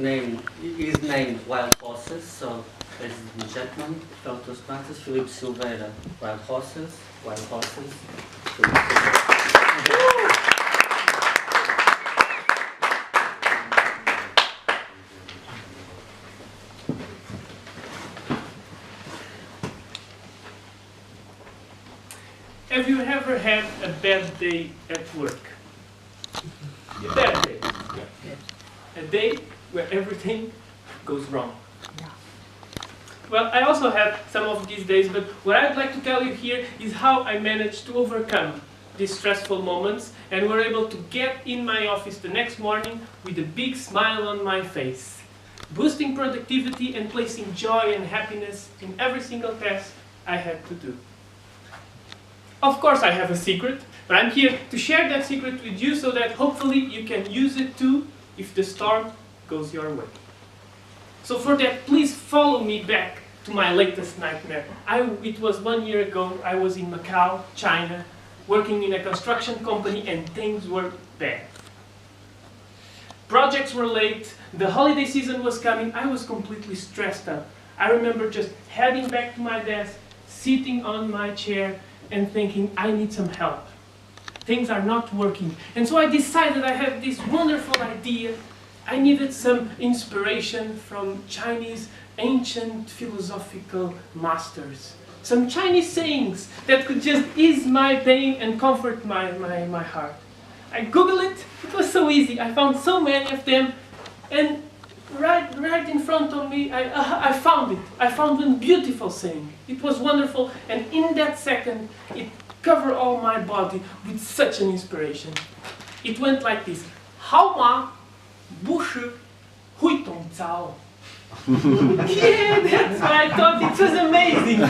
is named Wild Horses, so ladies and gentlemen, fellow Toastmasters, Filipe Silveira, Wild Horses, Filipe Silveira. Have you ever had a bad day at work? Yeah. Bad day. Yeah. A day where everything goes wrong. Yeah. Well, I also had some of these days, but what I'd like to tell you here is how I managed to overcome these stressful moments and were able to get in my office the next morning with a big smile on my face, boosting productivity and placing joy and happiness in every single task I had to do. Of course I have a secret, but I'm here to share that secret with you so that hopefully you can use it too if the storm goes your way. So for that, please follow me back to my latest nightmare. It was 1 year ago. I was in Macau, China, working in a construction company, and things were bad. Projects were late, the holiday season was coming, I was completely stressed out. I remember just heading back to my desk, sitting on my chair, and thinking, I need some help. Things are not working. And so I decided I had this wonderful idea. I needed some inspiration from Chinese ancient philosophical masters. Some Chinese sayings that could just ease my pain and comfort my heart. I Googled it. It was so easy. I found so many of them. And right in front of me, I found it. I found one beautiful saying. It was wonderful, and in that second, it covered all my body with such an inspiration. It went like this: Hao ma, bu shi, hui tong cao. Yeah, that's why I thought it was amazing.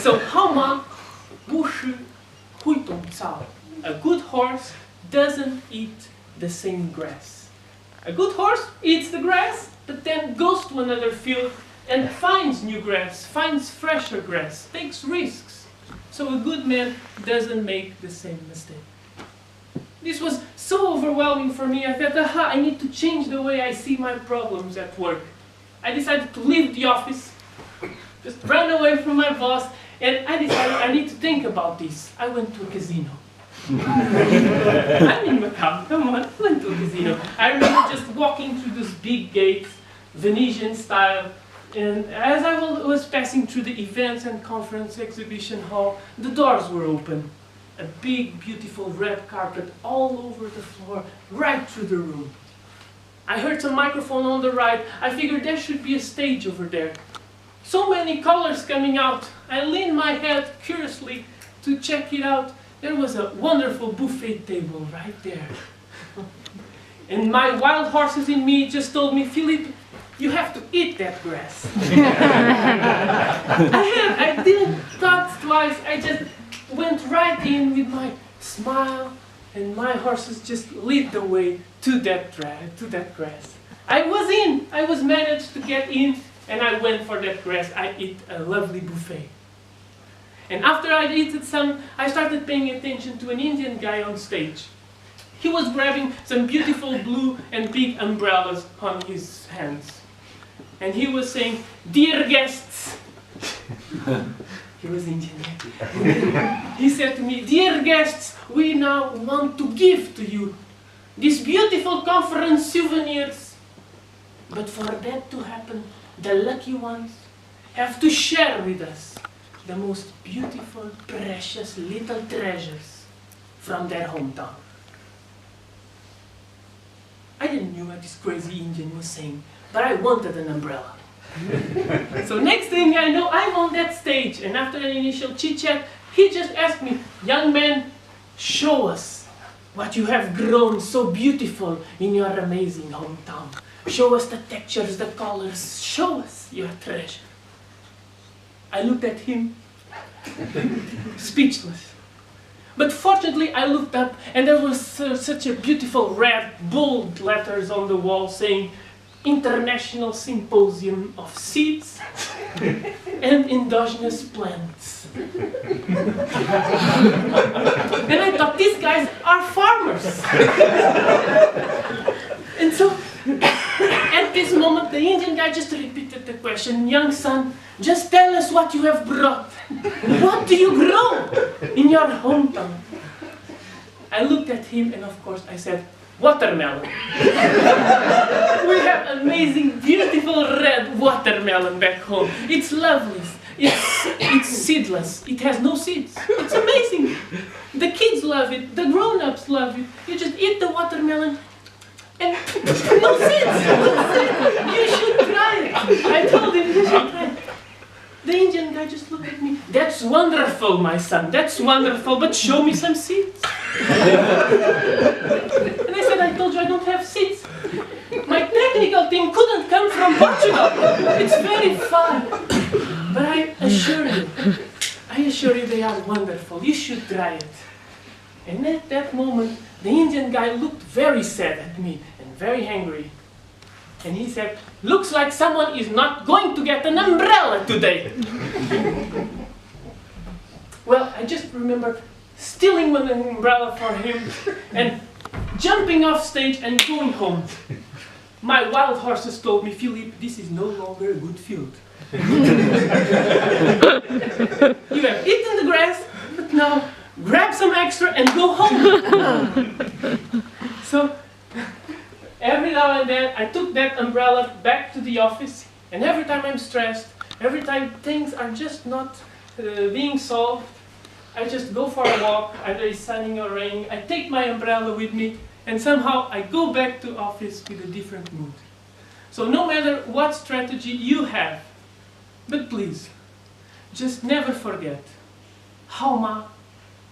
So, Hao ma, bu shi, hui tong cao. A good horse doesn't eat the same grass. A good horse eats the grass, but then goes to another field and finds new grass, finds fresher grass, takes risks. So a good man doesn't make the same mistake. This was so overwhelming for me. I thought, I need to change the way I see my problems at work. I decided to leave the office, just run away from my boss, and I decided I need to think about this. I went to a casino. I'm in Macau, come on, I went to a casino. I remember just walking through those big gates, Venetian style, and as I was passing through the events and conference exhibition hall, the doors were open. A big, beautiful red carpet all over the floor, right through the room. I heard some microphone on the right. I figured there should be a stage over there. So many colors coming out. I leaned my head curiously to check it out. There was a wonderful buffet table right there. And my wild horses in me just told me, Filipe, you have to eat that grass. I didn't thought twice. I just went right in with my smile, and my horses just lead the way to that grass. I was in. I was managed to get in, and I went for that grass. I ate a lovely buffet. And after I'd eaten some, I started paying attention to an Indian guy on stage. He was grabbing some beautiful blue and big umbrellas on his hands. And he was saying, "Dear guests," he was Indian. He said to me, "Dear guests, we now want to give to you these beautiful conference souvenirs. But for that to happen, the lucky ones have to share with us the most beautiful, precious little treasures from their hometown." I didn't know what this crazy Indian was saying, but I wanted an umbrella. So next thing I know, I'm on that stage, and after an initial chit-chat, he just asked me, "Young man, show us what you have grown so beautiful in your amazing hometown. Show us the textures, the colors, show us your treasure." I looked at him, speechless. But fortunately, I looked up, and there was such a beautiful red, bold letters on the wall saying, "International Symposium of Seeds and endogenous plants. And I thought, these guys are farmers. And so, at this moment, the Indian guy just repeated the question, young son, just tell us what you have brought. What do you grow in your hometown? I looked at him and of course I said, watermelon. We have amazing, beautiful red watermelon back home. It's lovely. It's seedless. It has no seeds. It's amazing. The kids love it. The grown-ups love it. You just eat the watermelon and no seeds. You should try it. I told him you should try it. The Indian guy just looked at me. That's wonderful, my son. That's wonderful, but show me some seeds. And I said, I told you I don't have seeds. My technical team couldn't come from Portugal. It's very far. But I assure you they are wonderful. You should try it. And at that moment, the Indian guy looked very sad at me and very angry. And he said, looks like someone is not going to get an umbrella today. Well, I just remember stealing one umbrella for him and jumping off stage and going home. My wild horses told me, Filipe, this is no longer a good field. You have eaten the grass, but now grab some extra and go home. So, every now and then, I took that umbrella back to the office, and every time I'm stressed, every time things are just not being solved, I just go for a walk, either it's sunny or raining, I take my umbrella with me, and somehow I go back to office with a different mood. So no matter what strategy you have, but please, just never forget, Hauma,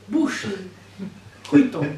Bushi, Huiton.